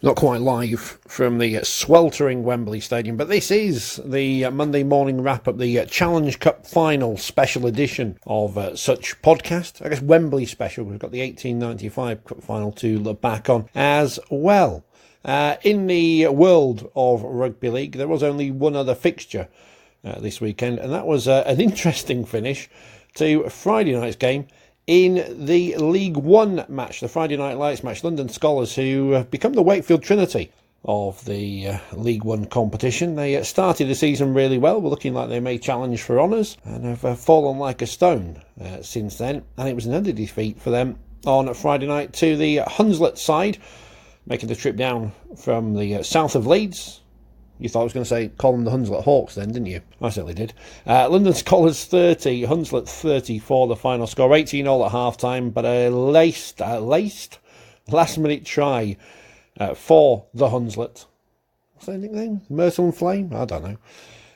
Not quite live from the sweltering Wembley Stadium, but this is the Monday morning wrap-up, the Challenge Cup final special edition of such podcast. I guess Wembley special. We've got the 1895 Cup final to look back on as well. In the world of Rugby League, there was only one other fixture this weekend, and that was an interesting finish to Friday night's game in the League One match, the Friday Night Lights match. London Scholars, who have become the Wakefield Trinity of the League One competition. They started the season really well, were looking like they may challenge for honours, and have fallen like a stone since then. And it was another defeat for them on Friday night to the Hunslet side, making the trip down from the south of Leeds. You thought I was going to say call them the Hunslet Hawks then, didn't you? I certainly did. London Scholars 30, Hunslet 34, the final score. 18-all at half-time, but a laced last-minute try for the Hunslet. What's their nickname? Myrtle and Flame? I don't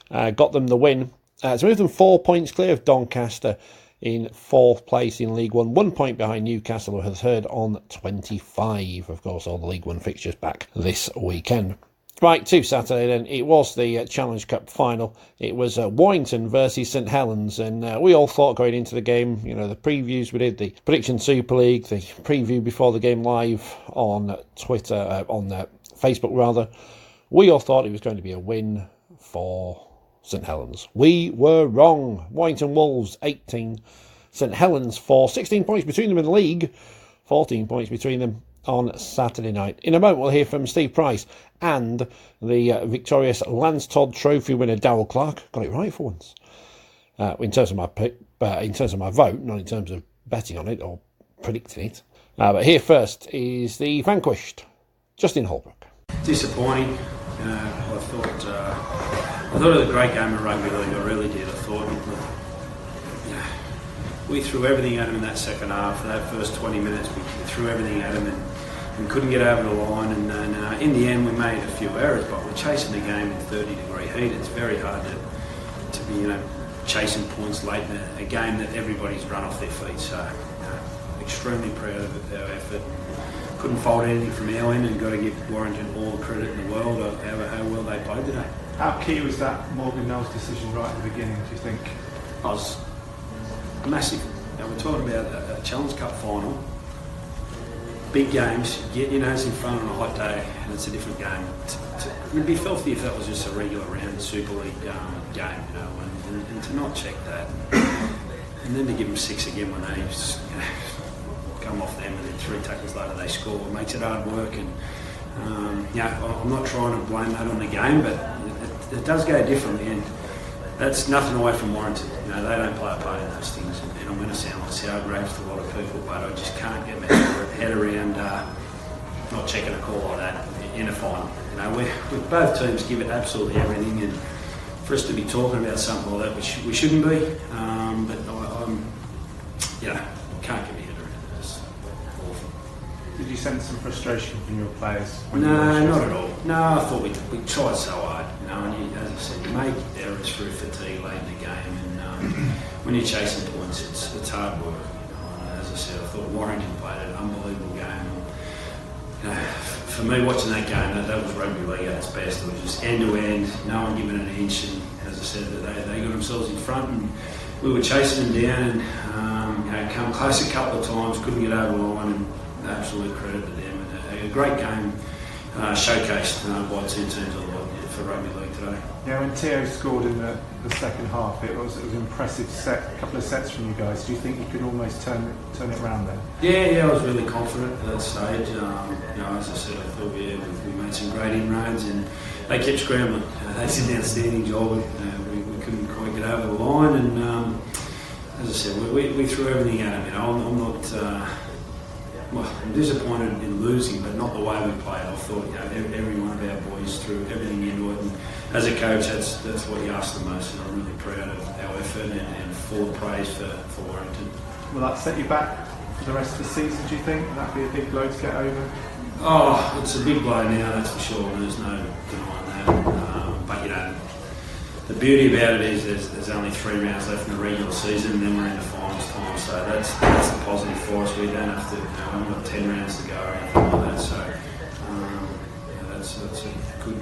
know. Got them the win. To move them 4 points clear of Doncaster in fourth place in League One. 1 point behind Newcastle, who has heard on 25. Of course, all the League One fixtures back this weekend. Right, to Saturday then, it was the Challenge Cup final. It was Warrington versus St Helens, and we all thought going into the game, you know, the previews we did, the Prediction Super League, the preview before the game live on Twitter, on Facebook rather, we all thought it was going to be a win for St Helens. We were wrong. Warrington Wolves 18, St Helens 4, 16 points between them in the league, 14 points between them on Saturday night. In a moment we'll hear from Steve Price and the victorious Lance Todd Trophy winner Darryl Clark. Got it right for once. In terms of my pick, in terms of my vote, not in terms of betting on it or predicting it. But here first is the vanquished Justin Holbrook. Disappointing. I thought it was a great game of rugby league. I really did. I thought we threw everything at them in that second half. For that first 20 minutes, we threw everything at them and couldn't get over the line. And then in the end, we made a few errors, but we're chasing the game in 30-degree heat. It's very hard to be, chasing points late in a game that everybody's run off their feet. So, extremely proud of our effort. Couldn't fault anything from our end, and got to give Warrington all the credit in the world of how well they played today. How key was that Morgan Knowles decision right at the beginning, do you think? I was massive. We're talking about a Challenge Cup final, big games. You get your nose in front on a hot day, and it's a different game. It'd be filthy if that was just a regular round Super League game, and to not check that, and then to give them 6 again when they just, come off them, and then 3 tackles later they score. It makes it hard work, and I'm not trying to blame that on the game, but it does go differently. And that's nothing away from Warrington. They don't play a part in those things, and I'm going to sound like sour grapes to a lot of people, but I just can't get my head around not checking a call like that in a final. We both teams give it absolutely everything, and for us to be talking about something like that, we shouldn't be. But can't get my head around it. It's awful. Did you sense some frustration from your players? No, not at all. No, I thought we tried so hard. And as I said, you make errors through fatigue late in the game, and when you're chasing points, it's hard work. As I said, I thought Warrington played an unbelievable game. For me, watching that game, that was rugby league at its best. It was just end to end, no one giving an inch, and as I said, they got themselves in front, and we were chasing them down, and come close a couple of times, couldn't get over the line, and absolute credit to them. And a great game showcased by 2 teams for rugby league today. Yeah, when Theo scored in the second half, it was an impressive couple of sets from you guys. Do you think you could almost turn it around there? Yeah, I was really confident at that stage. As I said, I thought we made some great inroads, and they kept scrambling. They did an outstanding job. We couldn't quite get over the line, and as I said, we threw everything at them. I'm not. I'm disappointed in losing, but not the way we played. I thought every one of our boys threw everything into it, and as a coach, that's what you ask the most, and I'm really proud of our effort and full praise for Warrington. Will that set you back for the rest of the season, do you think? Will that be a big blow to get over? Oh, it's a big blow now, that's for sure, and there's no denying that. But the beauty about it is there's only 3 rounds left in the regular season, and then we're in the finals time. So that's the positive for us. We don't have to. We've got 10 rounds to go or anything like that. So that's a good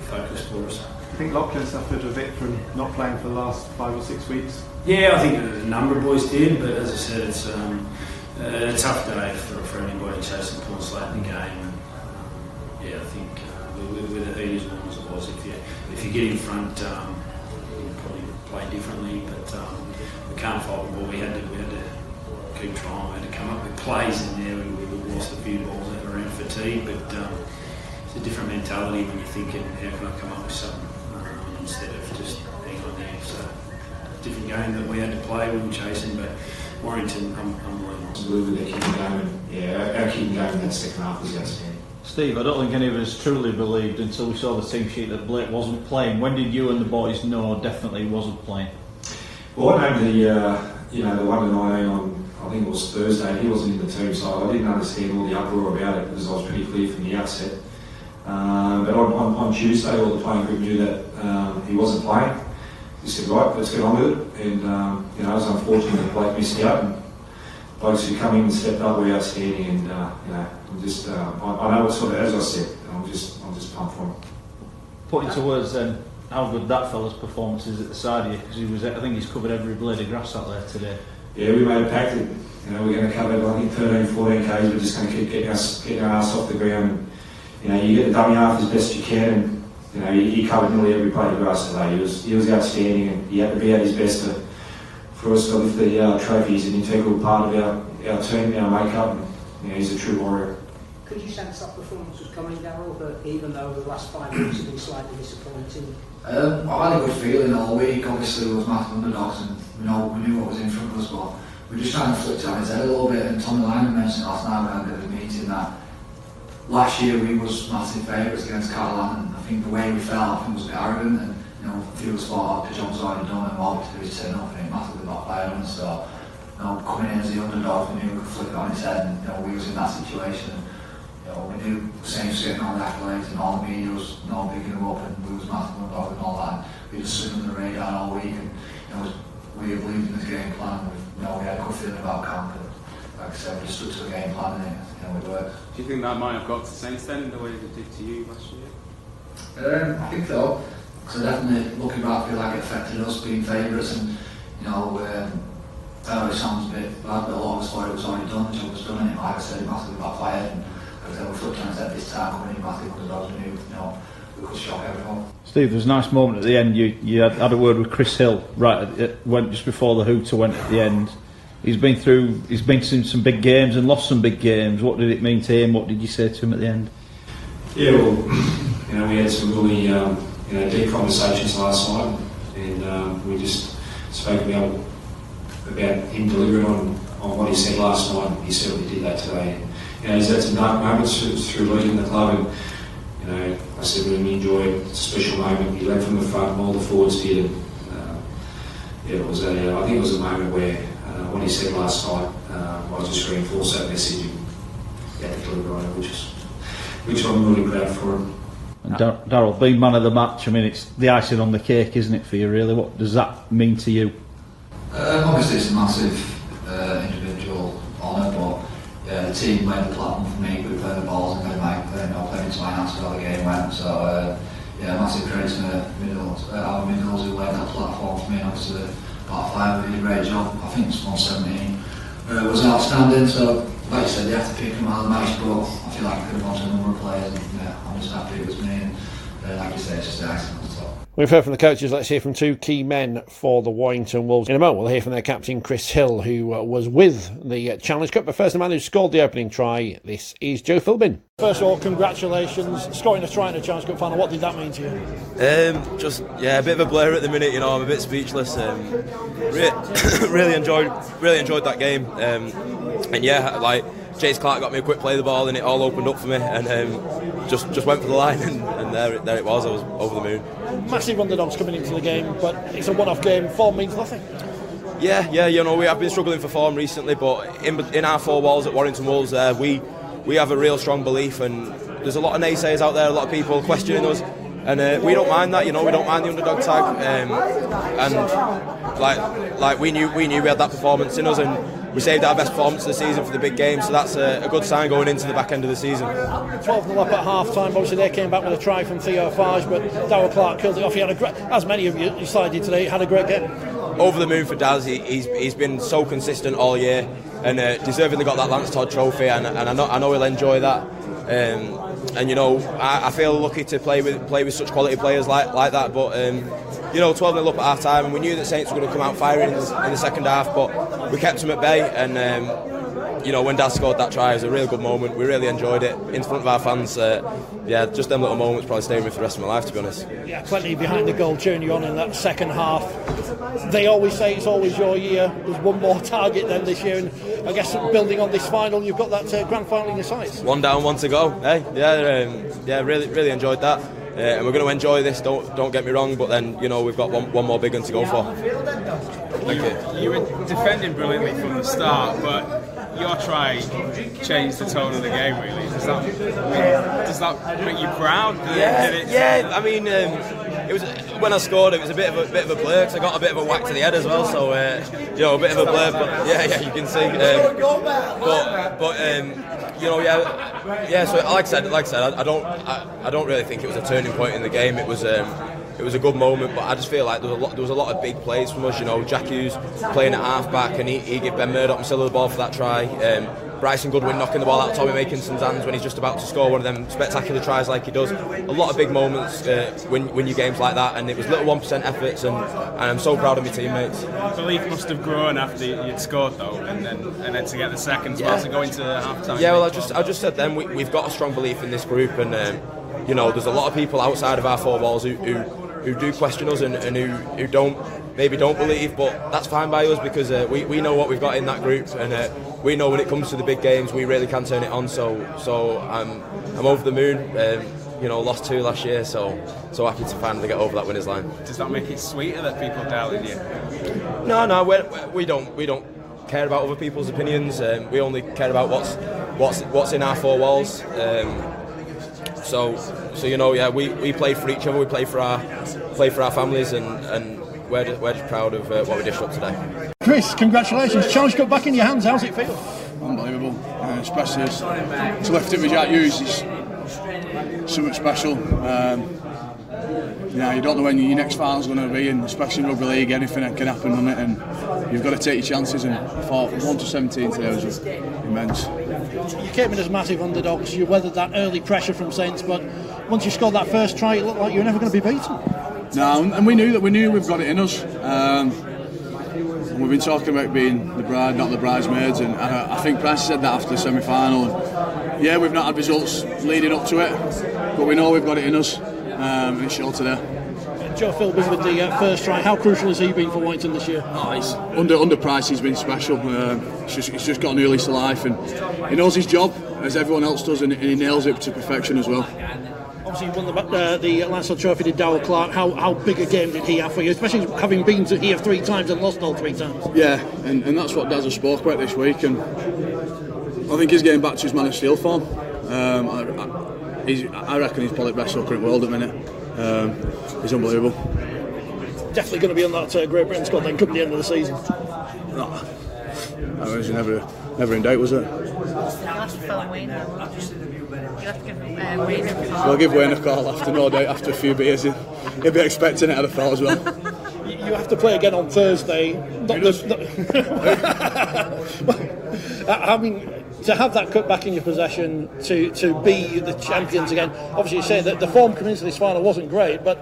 focus for us. I think Lachlan suffered a bit from not playing for the last 5 or 6 weeks. Yeah, I think a number of boys did, but as I said, it's a tough day for anybody chasing points late in the game. Yeah, I think with the heat as warm as it was, if you get in front, you probably play differently. But we can't fault the ball. We had to keep trying. We had to come up with plays in there. We lost a few balls that were around fatigue, but it's a different mentality when you're thinking, how can I come up with something instead of just hang on there. So different game that we had to play. We were chasing, but Warrington, unbelievable. With their kicking game, and yeah, our kicking game in that second half was outstanding. Steve, I don't think any of us truly believed until we saw the team sheet that Blake wasn't playing. When did you and the boys know definitely he wasn't playing? Well, I named the 1 to 19 on, I think it was Thursday. He wasn't in the team, so I didn't understand all the uproar about it because I was pretty clear from the outset. But on Tuesday, all the playing group knew that he wasn't playing. He said, right, let's get on with it. And it was unfortunate that Blake missed out. And blokes who come in and stepped up were outstanding. And I'm just, I know it's sort of, as I said, I'm just pumped for him. Put into words then, how good that fella's performance is at the side of you, because I think he's covered every blade of grass out there today. Yeah, we made a pact that we're going to cover, I think, 13, 14 k's. We're just going to keep getting our ass off the ground. And, you get the dummy half as best you can. And he covered nearly every blade of grass today. He was outstanding, and he had to be at his best for us to lift the trophy. He's an integral part of our team, our makeup. And, he's a true warrior. Could you sense that performance was coming, Darryl, that even though the last 5 weeks have been slightly disappointing? I had a good feeling all week. Obviously, we was massive underdogs, and we knew what was in front of us, but we were just trying to flip it on his head a little bit. And Tommy Lyman mentioned last night when I had a meeting that last year we was massive favourites against Catalan, and I think the way we felt, I think was a bit arrogant, and a few of us thought the job's already done and all we had to do is turn up, and it massively backfired on us. So coming in as the underdog, we knew we could flip it on his head, and we was in that situation. We knew the same sitting on the accolades and all the media was bigging him up, and we was massive underdog and all that. We just stood under the radar all week, and we believed in this game plan. We had a good feeling about camp, and like I said, we just stuck to the game plan, and it worked. Do you think that might have got to Saints then, the way it did to you last year? I think so. So definitely looking back, I feel like it affected us being favourites, and I know it sounds a bit bad, but a lot of us thought it was already done. The job was done, and like I said, it massively backfired. And like I said, we flipped on his head this time, coming in massive underdogs, we knew we could shock everyone. Steve, there was a nice moment at the end. You had a word with Chris Hill went just before the hooter went at the end. He's been through some big games and lost some big games. What did it mean to him? What did you say to him at the end? Yeah, well, we had some really deep conversations last night, and we just spoke about him delivering on what he said last night. He certainly did that today. He's had some dark moments through leading the club, and I said we really enjoyed it. It's a special moment. He led from the front, and all the forwards did. It was I think it was a moment where what he said last night, I just reinforced that message and he had to deliver on it, which I'm really proud for him. And Darryl, being man of the match, I mean, it's the icing on the cake, isn't it, for you, really? What does that mean to you? Obviously, it's a massive individual honour, but the team laid the platform for me. We played the balls and played into my hands how the game went. So, massive credit to our middles who laid that platform for me. Obviously, part 5 did a great job. I think it's 117 was outstanding. So, like you said, they have to pick him out of the match, but I feel like I could have gone to a number of players, and I'm just happy it was me. And like you said, it's just the icing on the top. We've heard from the coaches. Let's hear from 2 key men for the Warrington Wolves. In a moment, we'll hear from their captain, Chris Hill, who was with the Challenge Cup. But first, the man who scored the opening try, this is Joe Philbin. First of all, congratulations. Scoring a try in a Challenge Cup final, what did that mean to you? A bit of a blur at the minute, I'm a bit speechless. Really enjoyed that game. Chase Clark got me a quick play of the ball and it all opened up for me, and just went for the line, and there it was. I was over the moon. Massive underdogs coming into the game, but it's a one-off game. Form means nothing. Yeah, we have been struggling for form recently, but in our 4 walls at Warrington Wolves, we have a real strong belief, and there's a lot of naysayers out there, a lot of people questioning us, and we don't mind that. We don't mind the underdog tag, and we knew we had that performance in us, and we saved our best performance of the season for the big game, so that's a good sign going into the back end of the season. 12-0 up at half-time. Obviously, they came back with a try from Theo Farge, but Darryl Clark killed it off. He had as many of you side did today, had a great game. Over the moon for Daz. He's been so consistent all year, and deservedly got that Lance Todd trophy, and I know he'll enjoy that. And you know, I feel lucky to play with such quality players like that. But you know, 12-0 up at half time, and we knew that Saints were going to come out firing in the second half, but we kept them at bay. And you know, when Daz scored that try, it was a really good moment. We really enjoyed it in front of our fans. Yeah, just them little moments probably staying with me for the rest of my life, to be honest. Yeah, plenty behind the goal cheering you on in that second half. They always say it's always your year. There's one more target than this year, and I guess building on this final, you've got that grand final in your sights. One down, one to go. Hey, yeah, really enjoyed that. And we're going to enjoy this. Don't get me wrong, but then you know we've got one more big one to go for. Thank you. You were defending brilliantly from the start, but your try changed the tone of the game, really. Does that make you proud? Yeah. I mean, it was when I scored. It was a bit of a blur because I got a bit of a whack to the head as well. So you know, a bit of a blur. But yeah, you can see. You know, yeah. So like I said, I don't really think it was a turning point in the game. It was a good moment, but I just feel like there was a lot of big plays from us. You know, Jack Hughes playing at half back, and he gave Ben Murdoch and Silla the ball for that try. Bryson Goodwin knocking the ball out of Tommy Makinson's hands when he's just about to score one of them spectacular tries like he does. A lot of big moments win your games like that, and it was little 1% efforts, and I'm so proud of my teammates. Belief must have grown after you'd scored though, and then to get the second as well, to go into half time. Yeah, well, I just said then we've got a strong belief in this group, and you know, there's a lot of people outside of our four walls who do question us and who don't believe, but that's fine by us because we know what we've got in that group, and we know when it comes to the big games we really can turn it on. So I'm over the moon. You know, lost 2 last year, so happy to finally get over that winners line. Does that make it sweeter that people doubted you? No, we don't care about other people's opinions. We only care about what's in our four walls. So you know, yeah, we play for each other. We play for our families, and we're just proud of what we dished up today. Chris, congratulations! Challenge Cup back in your hands. How's it feel? Unbelievable, especially to lift it with Jack Hughes is something special. You know, you don't know when your next final's going to be, and especially in rugby league, anything can happen on it, and you've got to take your chances. And I thought 1-17 today was immense. You came in as massive underdogs. You weathered that early pressure from Saints, but once you scored that first try, it looked like you were never going to be beaten. No, and we knew we've got it in us. And we've been talking about being the bride, not the bridesmaids, and I think Price said that after the semi-final. And yeah, we've not had results leading up to it, but we know we've got it in us, and it's showed today. Joe Philbin with the first try. How crucial has he been for Warrington this year? He's under Price. He's been special. He's just got a new lease of life, and he knows his job as everyone else does, and he nails it to perfection as well. Obviously, you won the Lance Todd Trophy. Did Darryl Clark? How big a game did he have for you, especially having been to here 3 times and lost all 3 times? Yeah, and that's what Daz has spoke about this week, and I think he's getting back to his Man of Steel form. I reckon he's probably the best hooker in the world at the minute. He's unbelievable. Definitely going to be on that Great Britain squad then come the end of the season. No, that was never in doubt, was it? You'll have to fill Wayne. You'll have to give Wayne a call. We'll give Wayne a call after, no doubt, after a few beers. He'll be expecting it, I'd have thought as well. You have to play again on Thursday. I mean, to have that cup back in your possession, to be the champions again. Obviously, you say that the form coming into this final wasn't great, but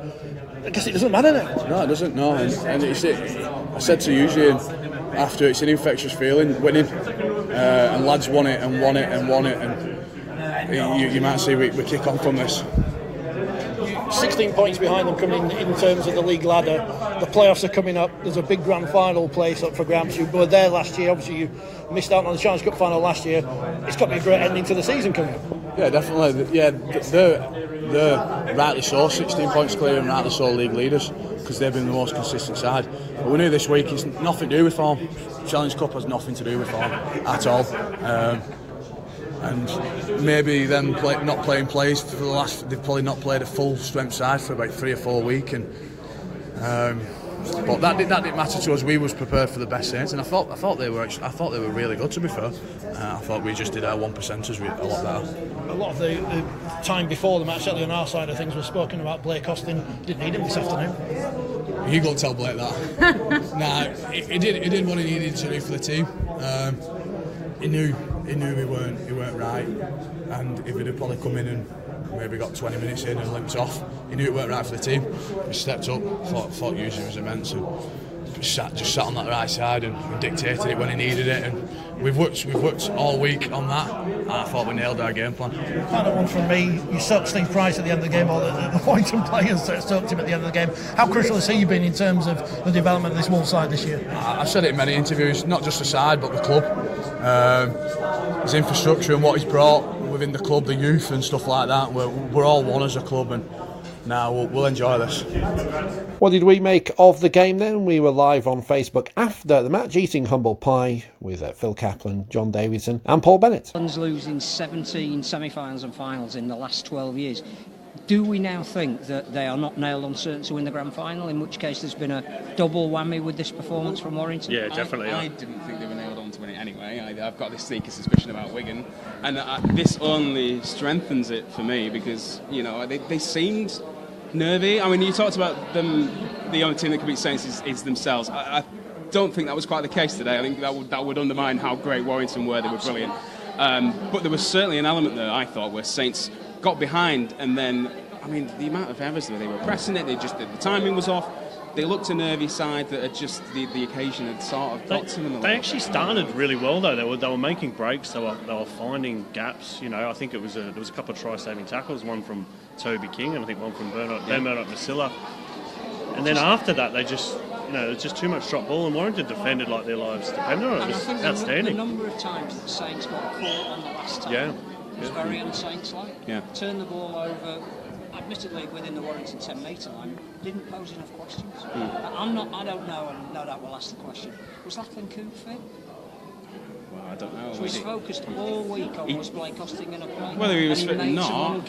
I guess it doesn't matter now. No, it doesn't. No, and it's I said to you after, it's an infectious feeling winning, and lads won it, and you might see we kick on from this. 16 points behind them coming in terms of the league ladder. The playoffs are coming up. There's a big grand final place up for grabs. You were there last year. Obviously, you missed out on the Challenge Cup final last year. It's got to be a great ending to the season coming up. Yeah, definitely. Yeah, they're rightly so 16 points clear, and rightly so league leaders, because they've been the most consistent side. But we knew this week it's nothing to do with form. Challenge Cup has nothing to do with form at all. And maybe them not playing plays for the last, they've probably not played a full strength side for about 3 or 4 weeks, and But that didn't matter to us. We was prepared for the best Saints, and I thought they were really good. To be fair, I thought we just did our 1%ers a lot better. A lot of the time before the match, certainly on our side of things, was spoken about Blake Austin. Didn't need him this afternoon. You got to tell Blake that. Nah, he did what he needed to do for the team. He knew he weren't right, and if he'd have probably come in and maybe got 20 minutes in and limped off, he knew it weren't right for the team. He stepped up, thought using was immense, and just sat on that right side and dictated it when he needed it. And we've worked all week on that, and I thought we nailed our game plan. Final one from me. You soaked Steve Price at the end of the game, or the Warrington players soaked him at the end of the game. How crucial has he been in terms of the development of this Wolves side this year? I've said it in many interviews, not just the side but the club. His infrastructure and what he's brought within the club, the youth and stuff like that. We're all one as a club, and now we'll enjoy this. What did we make of the game then? We were live on Facebook after the match, eating humble pie with Phil Kaplan, John Davidson and Paul Bennett. Losing 17 semi-finals and finals in the last 12 years. Do we now think that they are not nailed on certain to win the grand final, in which case there's been a double whammy with this performance from Warrington? Yeah, definitely. I didn't think they were nailed on to win it anyway. I've got this sneaky suspicion about Wigan, and this only strengthens it for me because, you know, they seemed nervy. I mean, you talked about them, the only team that can beat Saints is themselves. I don't think that was quite the case today. I think that would undermine how great Warrington were. They were brilliant. But there was certainly an element there, I thought, where Saints got behind, and then, I mean, the amount of errors that they were pressing it, the timing was off. They looked a nervy side that had just the occasion had sort of got to them. They actually started really well though. They were making breaks. They were finding gaps. You know, I think there was a couple of try-saving tackles. One from Toby King, and I think one from Bernard Masilla. And then after that, they just, you know, there's just too much drop ball, and Warrington defended like their lives depended on it. It was outstanding. The number of times that the Saints got caught on the last time was very un-Saints-like. Yeah. Turned the ball over, admittedly within the Warrington 10-metre line, didn't pose enough questions. I don't know, and no doubt we'll ask the question. Was Lachlan Coote fit? Well, I don't know. So he's focused all week on was Blake Austin going to play. Whether he was fit or not,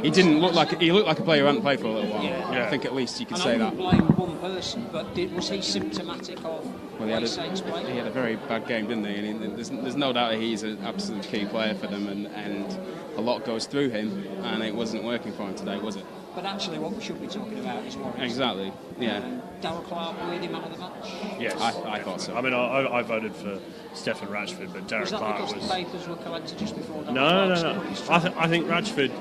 he didn't look like a player who hadn't played for a little while. Yeah. I think at least you could say that. I don't blame one person, but was he symptomatic of Saints play? He had a very bad game, didn't he? And there's no doubt that he's an absolute key player for them, and a lot goes through him, and it wasn't working for him today, was it? But actually, what we should be talking about is Warrington. Exactly. Yeah. Darryl Clark really man of the match. Yes, I thought so. I mean, I voted for Stefan Ratchford, but Darryl Clark was. Because the papers were collected just before Darryl No. Clark I think Ratchford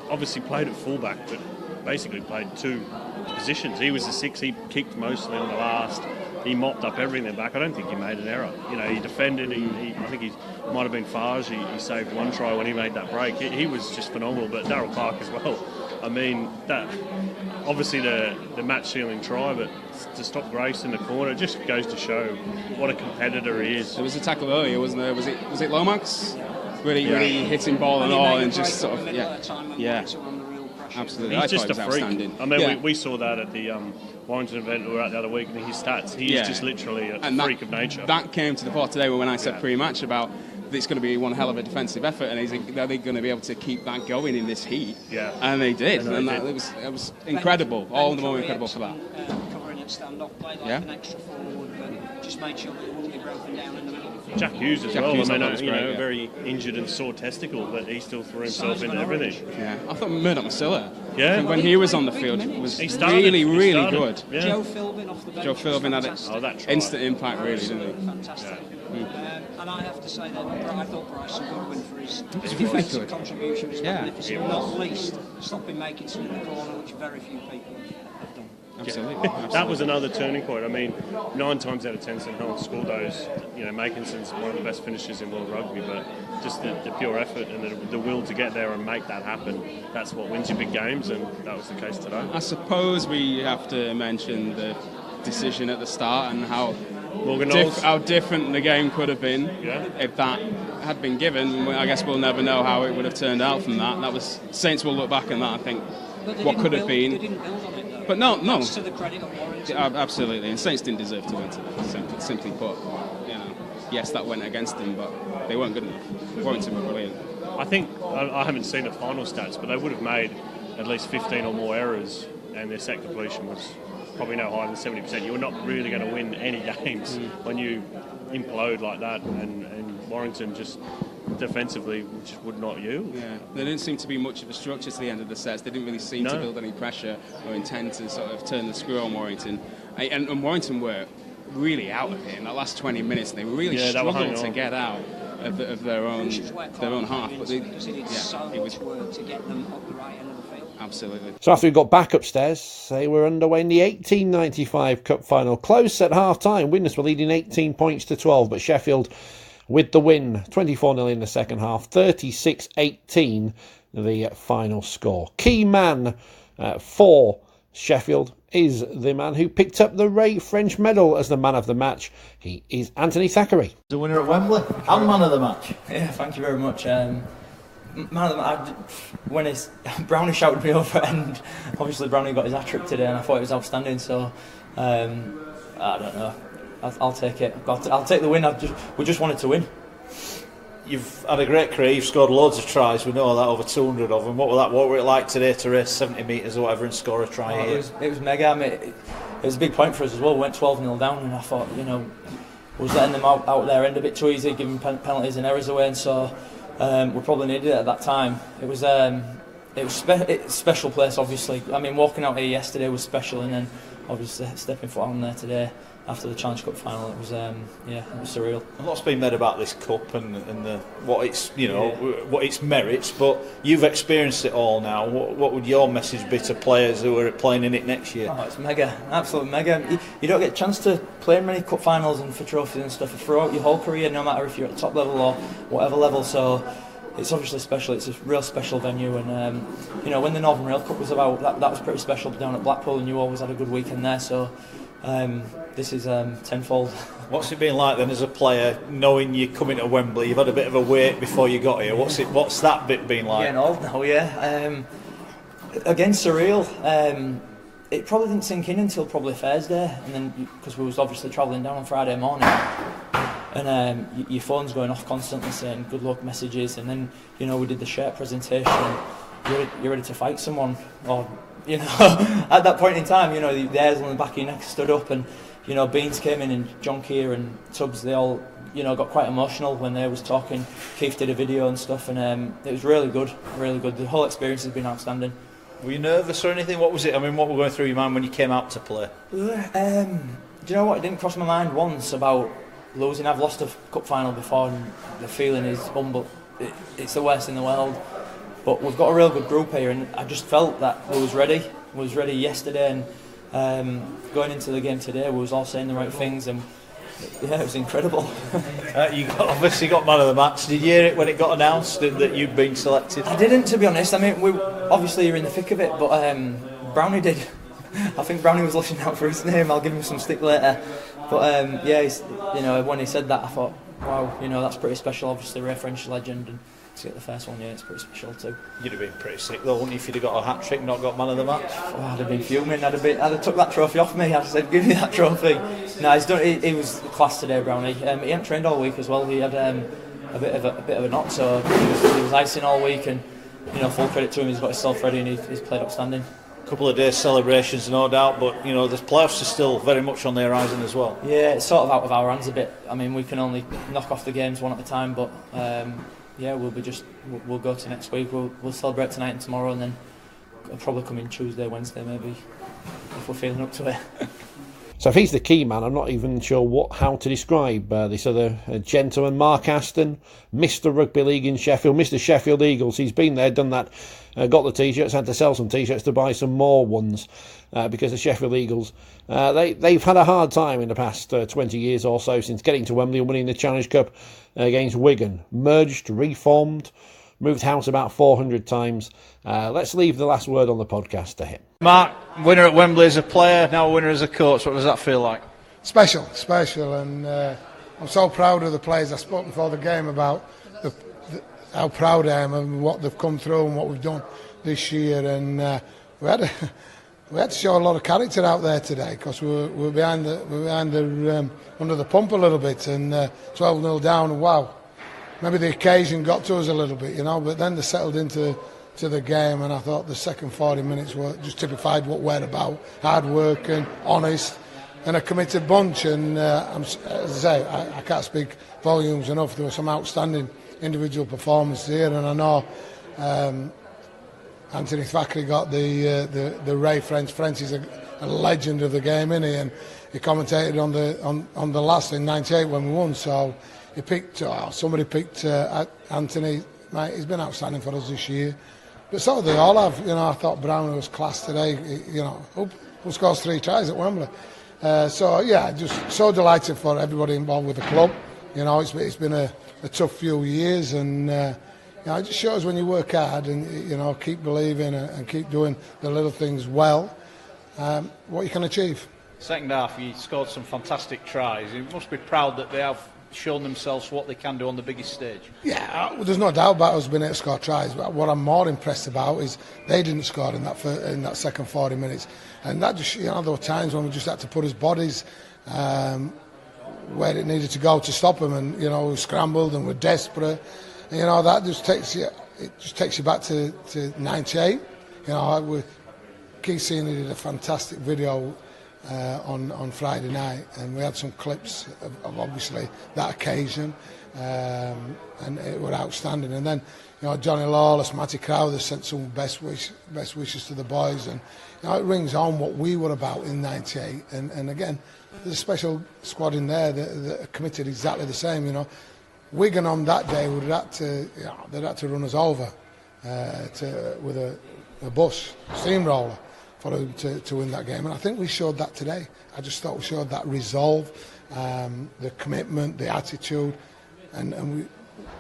obviously played at fullback, but basically played two positions. He was the 6. He kicked mostly on the last. He mopped up everything back. I don't think he made an error. You know, he defended. I think he might have been Farge. He saved one try when he made that break. He was just phenomenal. But Darryl Clark as well. I mean, that obviously the match-sealing try, but to stop Grace in the corner, it just goes to show what a competitor he is. There was a tackle earlier, wasn't there? Was it Lomax? Really hitting ball and all, and just sort of absolutely. He's just a freak. I mean, we saw that at the Warrington event we were at the other week, and his stats. He's just literally a freak of nature. That came to the fore today when I said pre-match about it's going to be one hell of a defensive effort, and are they going to be able to keep that going in this heat? Yeah, and they did, it was incredible. All the more incredible for that. Covering at stand-up, played like an extra forward, but just made sure that it wouldn't be broken down in the middle. Jack Hughes as well. I mean, very injured and sore testicle, but he still threw himself into everything. Yeah, I thought Murdoch Masilla. Yeah, when he was on the field, was really good. Yeah. Joe Philbin off the bench. Joe Philbin had instant impact, really, didn't he? Fantastic. And I have to say that I thought Bryson Goodwin for his defensive contribution was magnificent, not least stopping making in the corner, which very few people have done. Absolutely. That was another turning point. I mean, 9 times out of 10 St Helens scored those. You know, Makinson's one of the best finishers in world rugby, but just the pure effort and the will to get there and make that happen, that's what wins you big games, and that was the case today. I suppose we have to mention the decision at the start and how different the game could have been if that had been given. I guess we'll never know how it would have turned out from that. That was Saints will look back on that, I think, what could have been. They didn't build on it, though. But no. That's to the credit of Warrington. Absolutely, and Saints didn't deserve to win today. Simply put, you know, yes, that went against them, but they weren't good enough. Warrington were brilliant. I think I haven't seen the final stats, but they would have made at least 15 or more errors, and their set completion was probably no higher than 70%. You're not really going to win any games when you implode like that, and Warrington just defensively just would not yield. Yeah, there didn't seem to be much of a structure to the end of the sets. They didn't really seem to build any pressure or intend to sort of turn the screw on Warrington. And Warrington were really out of it in the last 20 minutes. They really struggled to get out of their own half. But it did so much work to get them up the right end of the field. Absolutely. So after we got back upstairs, they were underway in the 1895 Cup final. Close at half-time. Winners were leading 18 points to 12, but Sheffield with the win, 24-0 in the second half, 36-18 the final score. Key man for Sheffield is the man who picked up the Ray French medal as the man of the match. He is Anthony Thackeray. The winner at Wembley and man of the match. Yeah, thank you very much. Man of the match, when Brownie shouted me over, and obviously Brownie got his hat-trick today, and I thought it was outstanding, so I don't know. I'll take it. I'll take the win. We just wanted to win. You've had a great career. You've scored loads of tries. We know that, over 200 of them. What were it like today to race 70 metres or whatever and score a try here? It was mega. I mean, it was a big point for us as well. We went 12-0 down, and I thought, we was letting them out their end a bit too easy, giving penalties and errors away, and so we probably needed it at that time. It was it's a special place, obviously. I mean, walking out here yesterday was special, and then obviously stepping foot on there today after the Challenge Cup final, it was surreal. A lot's been made about this cup and what its what its merits, but you've experienced it all now. What would your message be to players who are playing in it next year? Oh, it's mega, absolutely mega. You don't get a chance to play in many cup finals and for trophies and stuff throughout your whole career, no matter if you're at the top level or whatever level. So it's obviously special. It's a real special venue, and when the Northern Rail Cup was about, that was pretty special down at Blackpool, and you always had a good weekend there. So this is tenfold. What's it been like then as a player, knowing you're coming to Wembley? You've had a bit of a wait before you got here. What's that bit been like? Getting old now, yeah. Again, surreal. It probably didn't sink in until probably Thursday, and then because we was obviously travelling down on Friday morning, and your phone's going off constantly saying good luck messages, and then we did the shirt presentation. And you're ready to fight someone, or at that point in time, the hairs on the back of your neck stood up, and Beans came in, and John Keir and Tubbs, they all got quite emotional when they was talking. Keith did a video and stuff, and it was really good, really good. The whole experience has been outstanding. Were you nervous or anything? What was it? I mean, what were going through your mind when you came out to play? Do you know what? It didn't cross my mind once about losing. I've lost a cup final before, and the feeling is it's the worst in the world. But we've got a real good group here, and I just felt that we was ready. We was ready yesterday, and going into the game today, we was all saying the right things, and yeah, it was incredible. You obviously got man of the match. Did you hear it when it got announced that you'd been selected? I didn't, to be honest. I mean, obviously you're in the thick of it, but Brownie did. I think Brownie was looking out for his name. I'll give him some stick later. But when he said that, I thought, wow, that's pretty special. Obviously, Ray French legend, and to get the first one, it's pretty special too. You'd have been pretty sick though, wouldn't you, if you'd have got a hat-trick, not got man of the match? Oh, I'd have been fuming. I'd have took that trophy off me. I'd have said, give me that trophy. No, he's done. He was class today, Brownie. He hadn't trained all week as well. He had a bit of a knock, so he was icing all week, and full credit to him. He's got himself ready, and he's played outstanding. Couple of days celebrations, no doubt, but the playoffs are still very much on the horizon as well. Yeah, it's sort of out of our hands a bit. I mean, we can only knock off the games one at a time, but we'll go to next week. We'll celebrate tonight and tomorrow, and then I'll probably come in Tuesday, Wednesday maybe, if we're feeling up to it. So if he's the key man, I'm not even sure how to describe this other gentleman, Mark Aston, Mr. Rugby League in Sheffield, Mr. Sheffield Eagles. He's been there, done that, got the T-shirts, had to sell some T-shirts to buy some more ones because the Sheffield Eagles, they've had a hard time in the past 20 years or so since getting to Wembley and winning the Challenge Cup against Wigan. Merged, reformed, moved house about 400 times. Let's leave the last word on the podcast to him. Mark, winner at Wembley as a player, now a winner as a coach. What does that feel like? Special, and I'm so proud of the players. I spoke before the game about how proud I am and what they've come through and what we've done this year. And we had to show a lot of character out there today because we're behind under the pump a little bit, and 12-0 down. And wow, maybe the occasion got to us a little bit, but then they settled into to the game, and I thought the second 40 minutes were just typified what we're about: hard working, honest, and a committed bunch. And as I say, I can't speak volumes enough. There were some outstanding individual performances here, and I know Anthony Thackeray got the Ray French. French is a legend of the game, isn't he? And he commentated on the last in '98 when we won. So he picked somebody picked Anthony. Mate, he's been outstanding for us this year. But so they all have. You know, I thought Brown was class today. You know, who scores 3 tries at Wembley? So yeah, just so delighted for everybody involved with the club. You know, it's been a tough few years, and you know, it just shows when you work hard and you know keep believing and keep doing the little things well, what you can achieve. Second half, you scored some fantastic tries. You must be proud that they have shown themselves what they can do on the biggest stage. Yeah, there's no doubt about us being able to score tries. But what I'm more impressed about is they didn't score in that second 40 minutes, and that just, you know, there were times when we just had to put his bodies where it needed to go to stop them, and you know, we scrambled and we're desperate. And, you know, that just takes you back to '98. You know, Keith Senior did a fantastic video on Friday night, and we had some clips of obviously that occasion, and it were outstanding. And then, you know, Johnny Lawless, Matty Crowther sent some best wishes to the boys, and you know, it rings on what we were about in '98. And again, there's a special squad in there that are committed exactly the same. You know, Wigan on that day would have had to, you know, they'd had to run us over with a bus steamroller for him to win that game, and I think we showed that today. I just thought we showed that resolve, the commitment, the attitude, and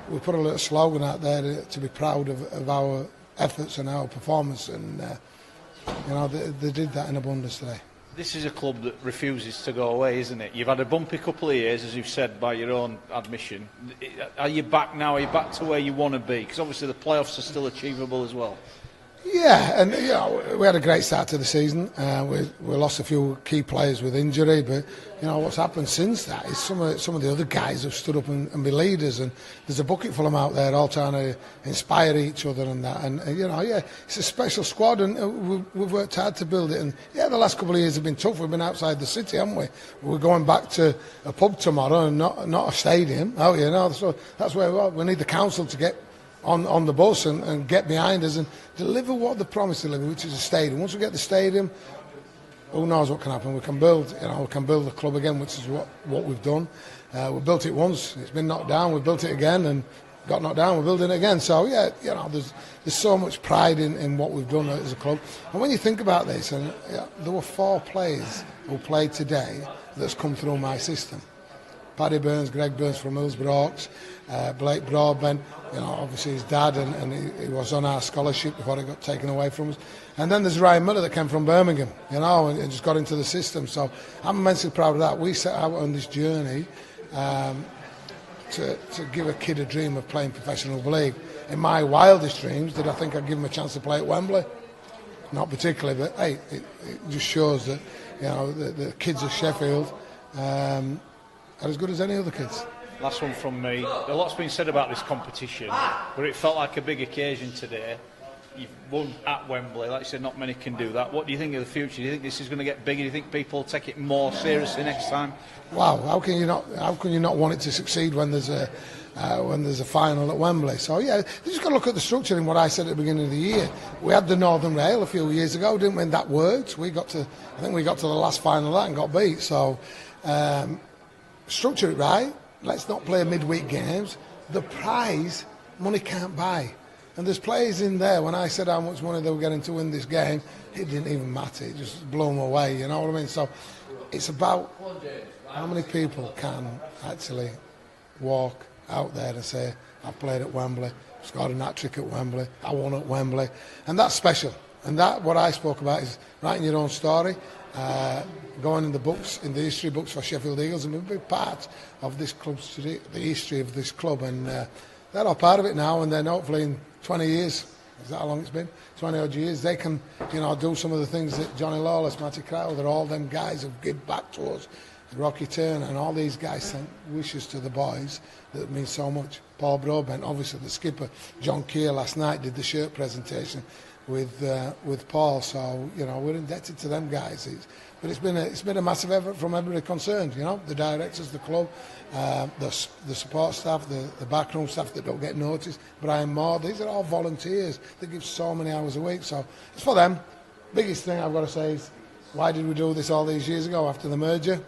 we put a little slogan out there to be proud of our efforts and our performance, and you know, they did that in abundance today. This is a club that refuses to go away, isn't it? You've had a bumpy couple of years, as you've said by your own admission. Are you back now? Are you back to where you want to be? Because obviously the playoffs are still achievable as well. Yeah, and you know, we had a great start to the season. We lost a few key players with injury, but you know what's happened since that is some of the other guys have stood up and be leaders, and there's a bucket full of them out there all trying to inspire each other and that. And you know, yeah, it's a special squad, and we've worked hard to build it. And yeah, the last couple of years have been tough. We've been outside the city, haven't we? We're going back to a pub tomorrow and not a stadium. Oh, you know, so that's where we are. We need the council to get on the bus and get behind us and deliver what they promised to deliver, which is a stadium. Once we get the stadium, who knows what can happen? We can build the club again, which is what we've done. We built it once; it's been knocked down. We built it again and got knocked down. We're building it again. So yeah, you know, there's so much pride in what we've done as a club. And when you think about this, and yeah, there were 4 players who played today that's come through my system. Paddy Burns, Greg Burns from Hillsborough Hawks, Blake Broadbent, you know, obviously his dad, and he was on our scholarship before he got taken away from us. And then there's Ryan Miller that came from Birmingham, you know, and just got into the system. So I'm immensely proud of that. We set out on this journey to give a kid a dream of playing professional league. In my wildest dreams, did I think I'd give him a chance to play at Wembley? Not particularly, but hey, it just shows that, you know, the kids of Sheffield are as good as any other kids. Last one from me. A lot's been said about this competition, but it felt like a big occasion today. You've won at Wembley, like you said, not many can do that. What do you think of the future? Do you think this is going to get bigger? Do you think people will take it more seriously next time? Wow, how can you not want it to succeed when there's a final at Wembley? So yeah, you just got to look at the structure in what I said at the beginning of the year. We had the Northern Rail a few years ago, didn't we? And that worked. I think we got to the last final of that and got beat. So structure it right. Let's not play midweek games. The prize, money can't buy. And there's players in there, when I said how much money they were getting to win this game, it didn't even matter. It just blew them away, you know what I mean? So it's about how many people can actually walk out there and say, I've played at Wembley, scored a hat-trick at Wembley, I won at Wembley. And that's special. And that, what I spoke about, is writing your own story, going in the books, in the history books for Sheffield Eagles, and be part of this club's, the history of this club. And they're all part of it now, and then hopefully in 20 years, is that how long it's been? 20 odd years, they can, you know, do some of the things that Johnny Lawless, Matty Crowther, all them guys have given back to us. Rocky Turner and all these guys sent wishes to the boys that mean so much. Paul Broadbent, obviously the skipper. John Keir last night did the shirt presentation with Paul, so we're indebted to them guys. But it's been a massive effort from everybody concerned. The directors, the club, the support staff, the backroom staff that don't get noticed. Brian Moore, these are all volunteers that give so many hours a week. So it's for them. Biggest thing I've got to say is, why did we do this all these years ago after the merger?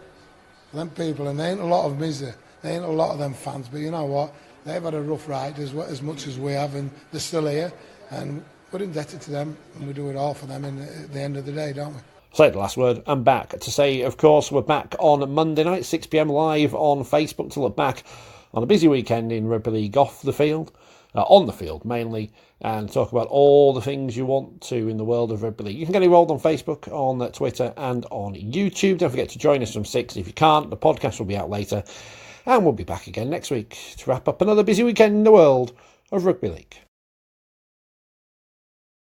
For them people, and there ain't a lot of them, is there? There ain't a lot of them fans, but you know what? They've had a rough ride as much as we have, and they're still here, and we're indebted to them, and we do it all for them at the end of the day, don't we? Say the last word. I'm back to say, of course, we're back on Monday night, 6 p.m. live on Facebook to look back on a busy weekend in Rugby League off the field, on the field mainly, and talk about all the things you want to in the world of Rugby League. You can get involved on Facebook, on Twitter and on YouTube. Don't forget to join us from 6. If you can't, the podcast will be out later. And we'll be back again next week to wrap up another busy weekend in the world of Rugby League.